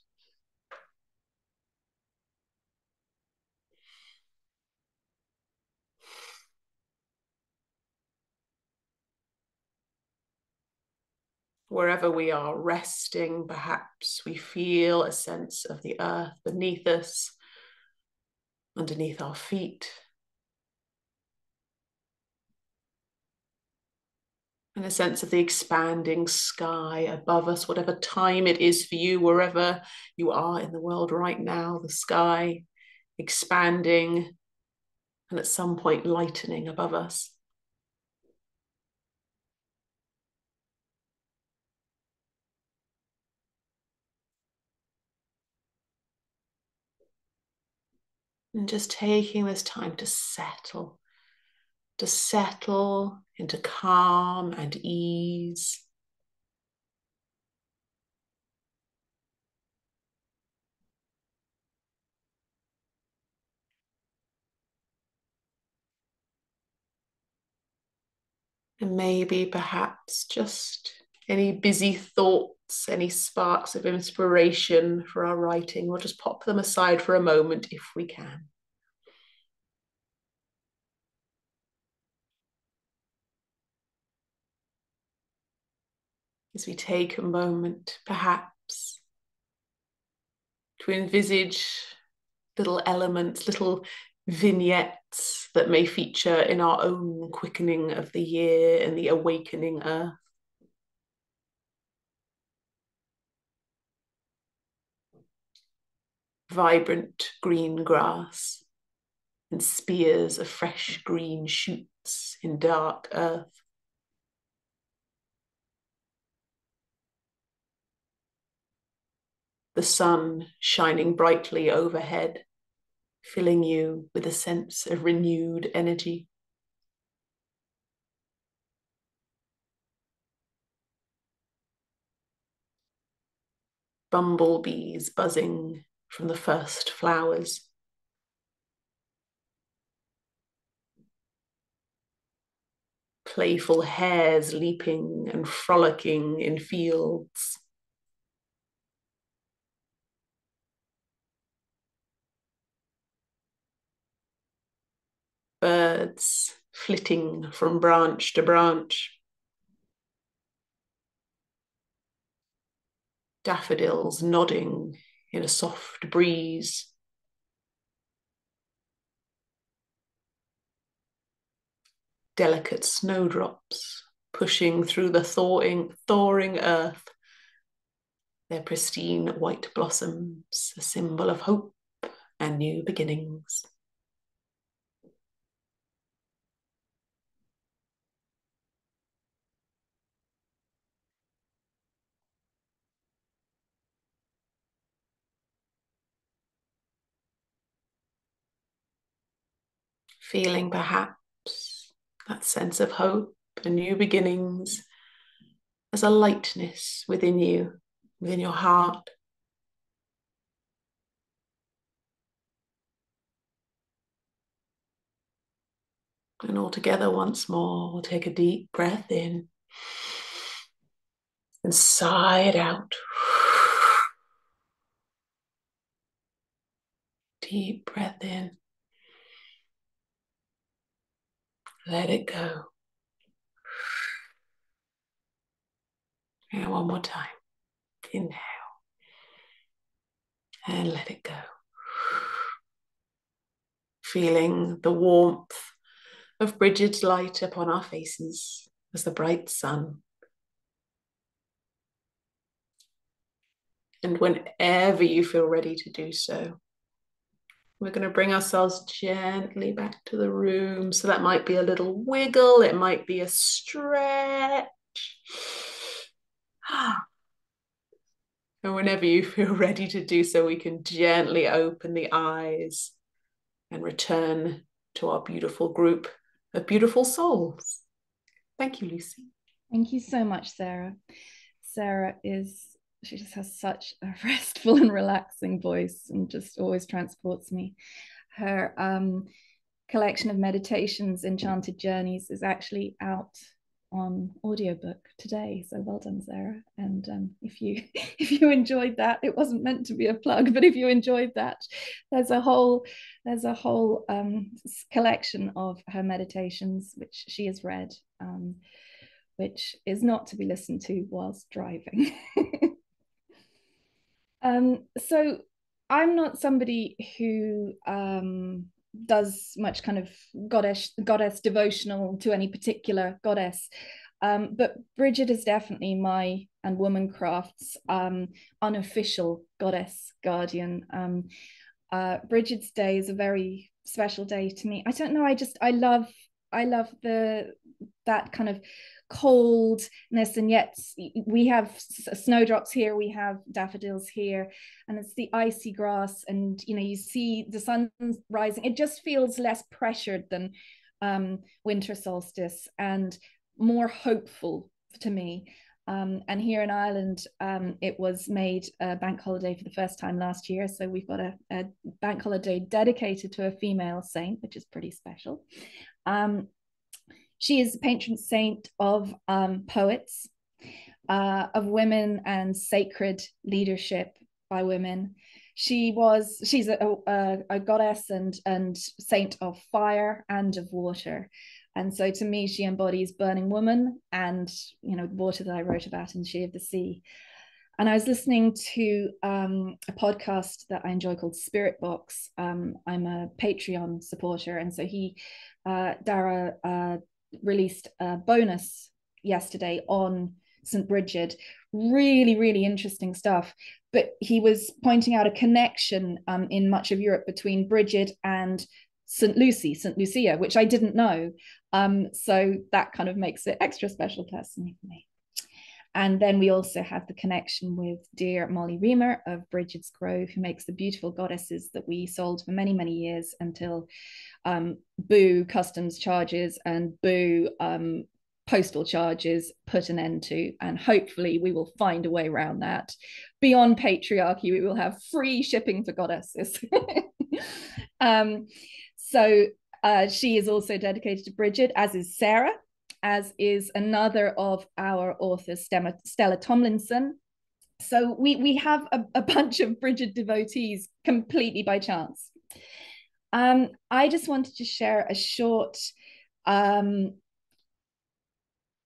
Wherever we are resting, perhaps we feel a sense of the earth beneath us, underneath our feet. And a sense of the expanding sky above us, whatever time it is for you, wherever you are in the world right now, the sky expanding and at some point lightening above us. And just taking this time to settle into calm and ease. And maybe perhaps just any busy thoughts, any sparks of inspiration for our writing, we'll just pop them aside for a moment if we can. As we take a moment, perhaps, to envisage little elements, little vignettes that may feature in our own quickening of the year and the awakening earth. Vibrant green grass and spears of fresh green shoots in dark earth. The sun shining brightly overhead, filling you with a sense of renewed energy. Bumblebees buzzing from the first flowers. Playful hares leaping and frolicking in fields. Birds flitting from branch to branch. Daffodils nodding in a soft breeze. Delicate snowdrops pushing through the thawing earth. Their pristine white blossoms, a symbol of hope and new beginnings. Feeling perhaps that sense of hope and new beginnings as a lightness within you, within your heart. And all together once more, we'll take a deep breath in and sigh it out. Deep breath in. Let it go. And one more time. Inhale. And let it go. Feeling the warmth of Brigid's light upon our faces as the bright sun. And whenever you feel ready to do so, we're going to bring ourselves gently back to the room. So that might be a little wiggle, it might be a stretch. And whenever you feel ready to do so, we can gently open the eyes and return to our beautiful group of beautiful souls. Thank you, Lucy. Thank you so much, Sarah. She just has such a restful and relaxing voice and just always transports me. Her collection of meditations, Enchanted Journeys, is actually out on audiobook today, so well done, Sarah. And if you enjoyed that, it wasn't meant to be a plug, but if you enjoyed that, there's a whole collection of her meditations which she has read, which is not to be listened to whilst driving. So I'm not somebody who does much kind of goddess devotional to any particular goddess, but Brigid is definitely my and Womancraft's unofficial goddess guardian. Brigid's Day is a very special day to me. I don't know, I love that kind of coldness, and yet we have snowdrops here, we have daffodils here, and it's the icy grass, and you see the sun rising. It just feels less pressured than winter solstice and more hopeful to me. And here in Ireland, it was made a bank holiday for the first time last year, so we've got a bank holiday dedicated to a female saint, which is pretty special. She is the patron saint of poets, of women, and sacred leadership by women. She's a goddess and saint of fire and of water. And so to me, she embodies burning woman and, water that I wrote about in She of the Sea. And I was listening to a podcast that I enjoy called Spirit Box. I'm a Patreon supporter. And so Dara released a bonus yesterday on St. Brigid. Really, really interesting stuff. But he was pointing out a connection in much of Europe between Brigid and St. Lucia, which I didn't know. So that kind of makes it extra special personally for me. And then we also have the connection with dear Molly Reamer of Brigid's Grove, who makes the beautiful goddesses that we sold for many, many years until boo customs charges and boo postal charges put an end to. And hopefully we will find a way around that. Beyond patriarchy, we will have free shipping for goddesses. So she is also dedicated to Brigid, as is Sarah, as is another of our authors, Stella Tomlinson. So we have a bunch of Brigid devotees completely by chance. I just wanted to share a short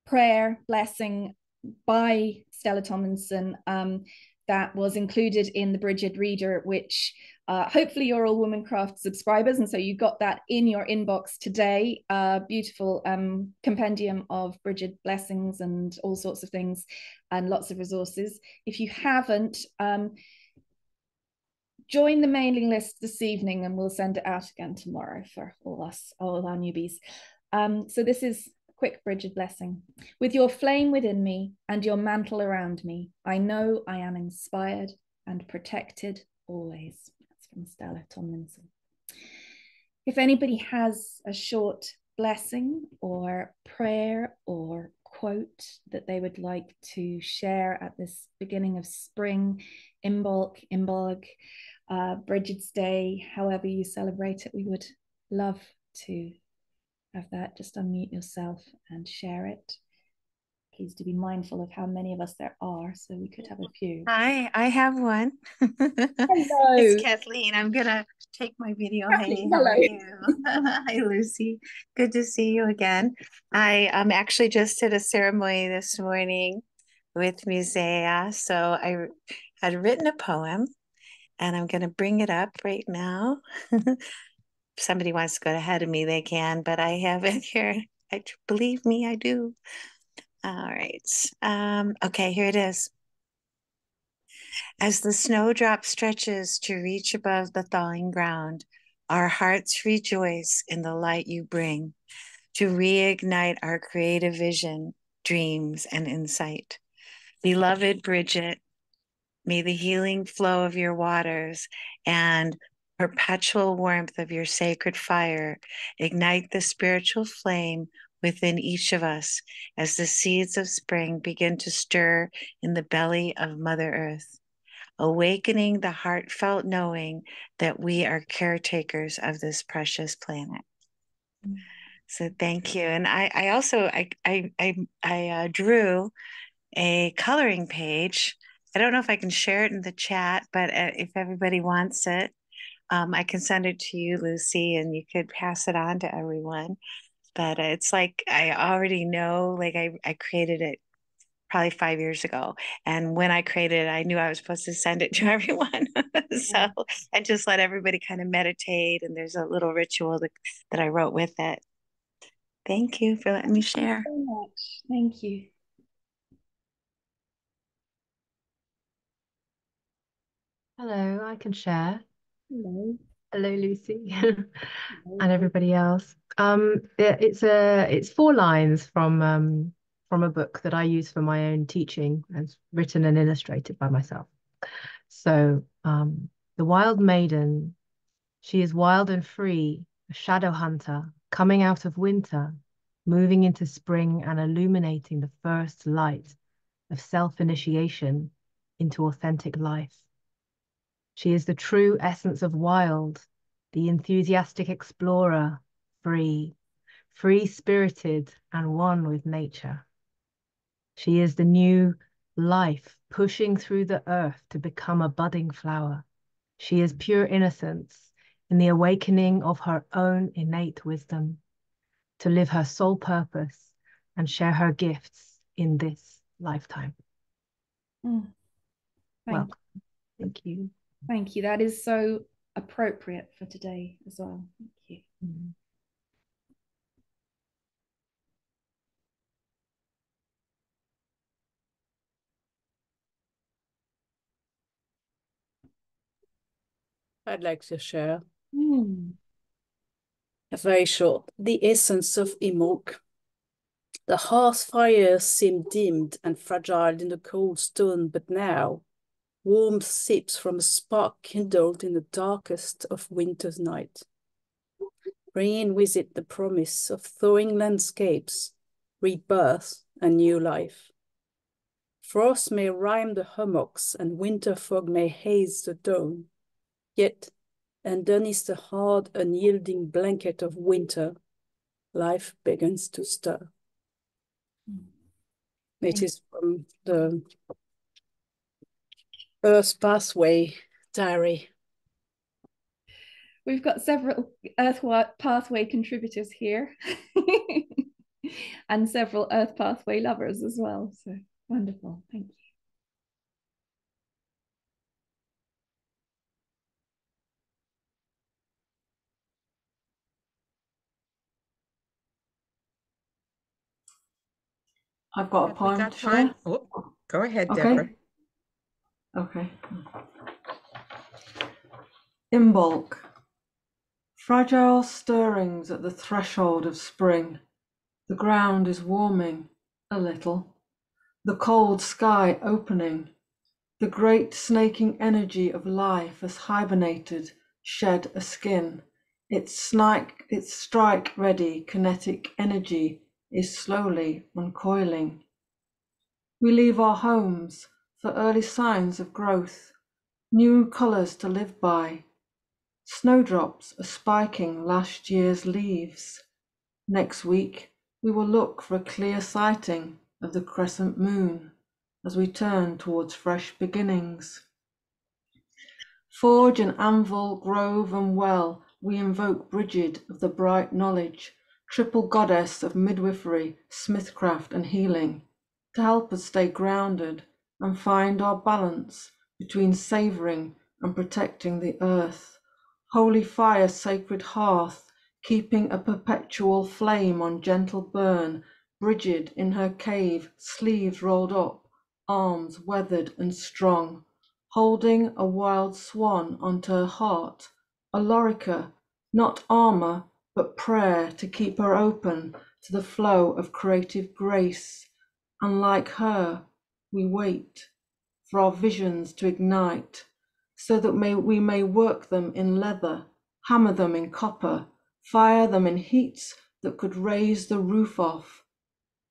prayer blessing by Stella Tomlinson that was included in the Brigid Reader, which hopefully you're all Womancraft subscribers, and so you got that in your inbox today. Beautiful compendium of Brigid blessings and all sorts of things, and lots of resources. If you haven't, join the mailing list this evening, and we'll send it out again tomorrow for all our newbies. So this is a quick Brigid blessing. With your flame within me and your mantle around me, I know I am inspired and protected always. That's from Stella Tomlinson. If anybody has a short blessing or prayer or quote that they would like to share at this beginning of spring, Imbolc, Brigid's Day, however you celebrate it, we would love to have that, just unmute yourself and share it. Please do be mindful of how many of us there are, so we could have a few. Hi, I have one. Hello. It's Kathleen. I'm gonna take my video. Hey, how are you? Hi, Lucy. Good to see you again. I actually just did a ceremony this morning with Musea. So I had written a poem and I'm gonna bring it up right now. If somebody wants to go ahead of me, they can, but I have it here. Believe me, I do. All right. Okay, here it is. As the snowdrop stretches to reach above the thawing ground, our hearts rejoice in the light you bring to reignite our creative vision, dreams, and insight. Beloved Brigid, may the healing flow of your waters and perpetual warmth of your sacred fire ignite the spiritual flame within each of us as the seeds of spring begin to stir in the belly of Mother Earth, awakening the heartfelt knowing that we are caretakers of this precious planet. So thank you. And I also drew a coloring page. I don't know if I can share it in the chat, but if everybody wants it, I can send it to you, Lucy, and you could pass it on to everyone. But it's like I already know, like I created it probably 5 years ago. And when I created it, I knew I was supposed to send it to everyone. So I just let everybody kind of meditate. And there's a little ritual that I wrote with it. Thank you for letting me share. Thank you so much. Thank you. Hello, I can share. Hello. Hello, Lucy, and everybody else. It's 4 lines from a book that I use for my own teaching, as written and illustrated by myself. So, the wild maiden, she is wild and free, a shadow hunter, coming out of winter, moving into spring and illuminating the first light of self-initiation into authentic life. She is the true essence of wild, the enthusiastic explorer, free, free-spirited and one with nature. She is the new life pushing through the earth to become a budding flower. She is pure innocence in the awakening of her own innate wisdom, to live her soul purpose and share her gifts in this lifetime. Welcome. Thank you. Thank you. That is so appropriate for today as well. Thank you. I'd like to share a very short. The essence of Imbolc. The hearth fire seemed dimmed and fragile in the cold stone, but now warmth sips from a spark kindled in the darkest of winter's night, bringing with it the promise of thawing landscapes, rebirth, and new life. Frost may rime the hummocks and winter fog may haze the dawn, yet underneath the hard, unyielding blanket of winter, life begins to stir. It is from the Earth Pathway Diary. We've got several Earth Pathway contributors here and several Earth Pathway lovers as well. So wonderful. Thank you. I've got a poem to share. Oh, go ahead, Okay. Deborah. Okay. Imbolc. Fragile stirrings at the threshold of spring. The ground is warming a little. The cold sky opening. The great snaking energy of life has hibernated, shed a skin. Its strike-ready kinetic energy is slowly uncoiling. We leave our homes for early signs of growth, new colours to live by. Snowdrops are spiking last year's leaves. Next week, we will look for a clear sighting of the crescent moon as we turn towards fresh beginnings. Forge and anvil, grove and well, we invoke Brigid of the bright knowledge, triple goddess of midwifery, smithcraft and healing, to help us stay grounded and find our balance between savouring and protecting the earth. Holy fire, sacred hearth, keeping a perpetual flame on gentle burn, Brigid in her cave, sleeves rolled up, arms weathered and strong, holding a wild swan onto her heart, a lorica, not armour, but prayer to keep her open to the flow of creative grace. And like her, we wait for our visions to ignite, so that we may work them in leather, hammer them in copper, fire them in heats that could raise the roof off,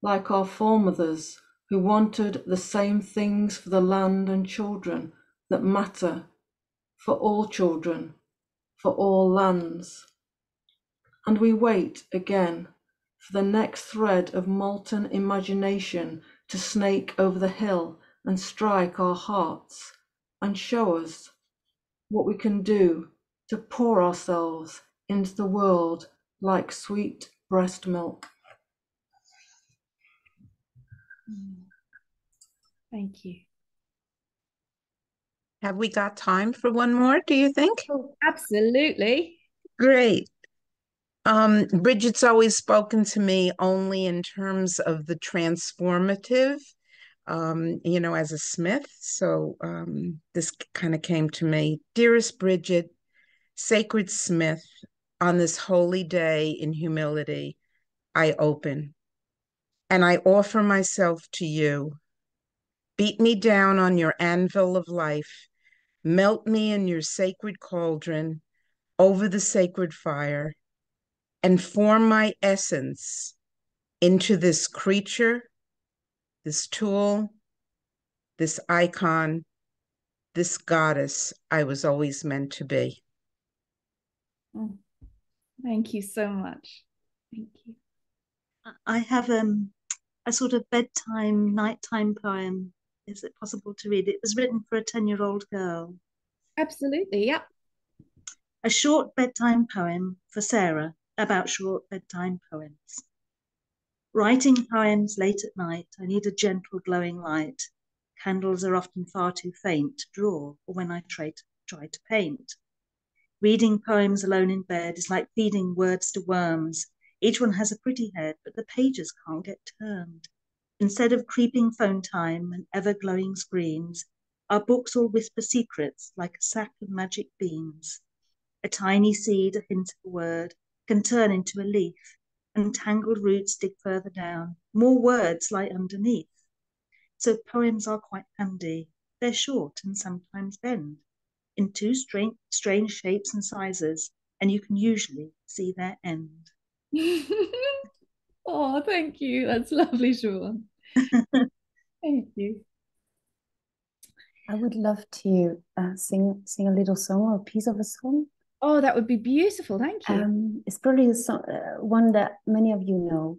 like our foremothers who wanted the same things for the land and children that matter, for all children, for all lands. And we wait again for the next thread of molten imagination to snake over the hill and strike our hearts and show us what we can do to pour ourselves into the world like sweet breast milk. Thank you. Have we got time for one more, do you think? Oh, absolutely. Great. Brigid's always spoken to me only in terms of the transformative, as a smith. So this kind of came to me. Dearest Brigid, sacred smith, on this holy day in humility, I open and I offer myself to you. Beat me down on your anvil of life. Melt me in your sacred cauldron over the sacred fire and form my essence into this creature, this tool, this icon, this goddess I was always meant to be. Thank you so much. Thank you. I have a sort of bedtime, nighttime poem. Is it possible to read? It was written for a 10-year-old girl. Absolutely, yeah. A short bedtime poem for Sarah about short bedtime poems. Writing poems late at night, I need a gentle glowing light. Candles are often far too faint to draw, or when I try to paint. Reading poems alone in bed is like feeding words to worms. Each one has a pretty head, but the pages can't get turned. Instead of creeping phone time and ever-glowing screens, our books all whisper secrets like a sack of magic beans. A tiny seed, a hint of a word, can turn into a leaf, and tangled roots dig further down. More words lie underneath. So poems are quite handy. They're short and sometimes bend in two strange shapes and sizes, and you can usually see their end. Oh, thank you. That's lovely, Siobhan. Thank you. I would love to sing a little song or a piece of a song. Oh, that would be beautiful. Thank you. It's probably a song, one that many of you know.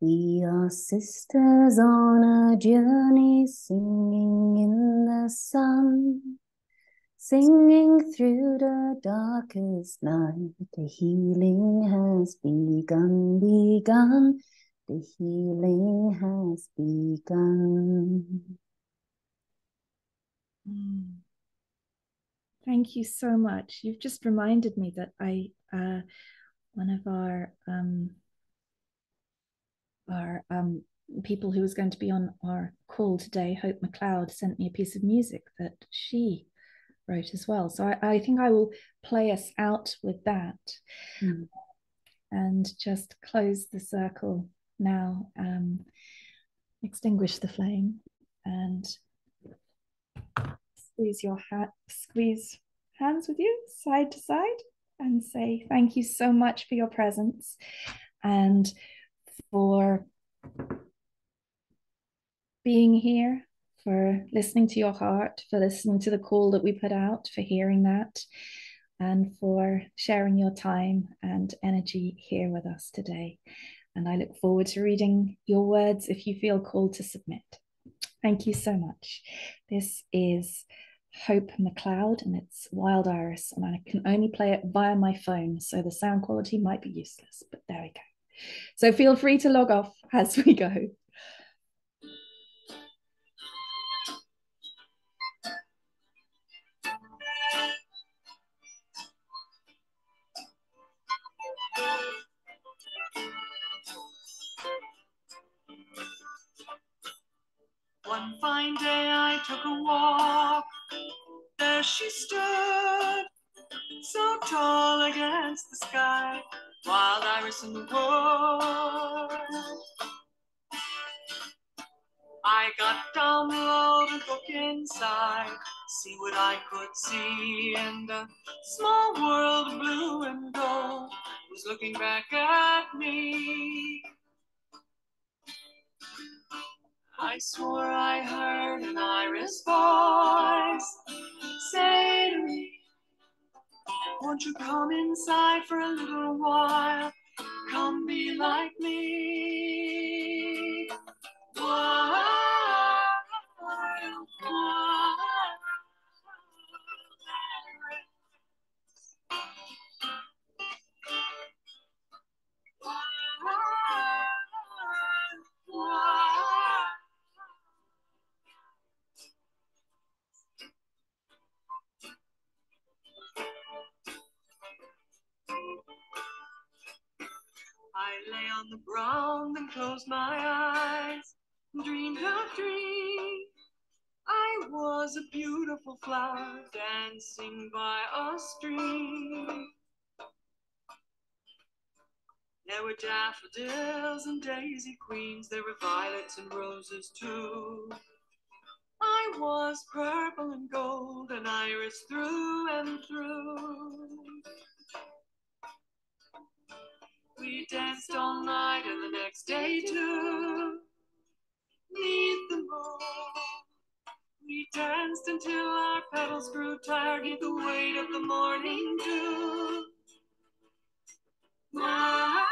We are sisters on a journey, singing in the sun, singing through the darkest night. The healing has begun. The healing has begun. Thank you so much. You've just reminded me that one of our people who was going to be on our call today, Hope McLeod, sent me a piece of music that she wrote as well. So I think I will play us out with that and just close the circle now, extinguish the flame and squeeze hands with you side to side and say thank you so much for your presence and for being here, for listening to your heart, for listening to the call that we put out, for hearing that. and for sharing your time and energy here with us today. And I look forward to reading your words if you feel called to submit. Thank you so much. This is Hope McLeod and it's Wild Iris, and I can only play it via my phone, so the sound quality might be useless, but there we go. So feel free to log off as we go. One fine day I took a walk, there she stood, so tall against the sky, wild iris in the wood. I got down below to look inside, see what I could see, and a small world of blue and gold was looking back at me. I swore I heard an iris voice say to me, won't you come inside for a little while? Come be like me. Wild, wild, I lay on the ground and closed my eyes, dreamed a dream. I was a beautiful flower dancing by a stream. There were daffodils and daisy queens, there were violets and roses too. I was purple and gold, an iris through and through. We danced all night and the next day too. Neath the moon, we danced until our petals grew tired, neath the weight of the morning dew. Wow.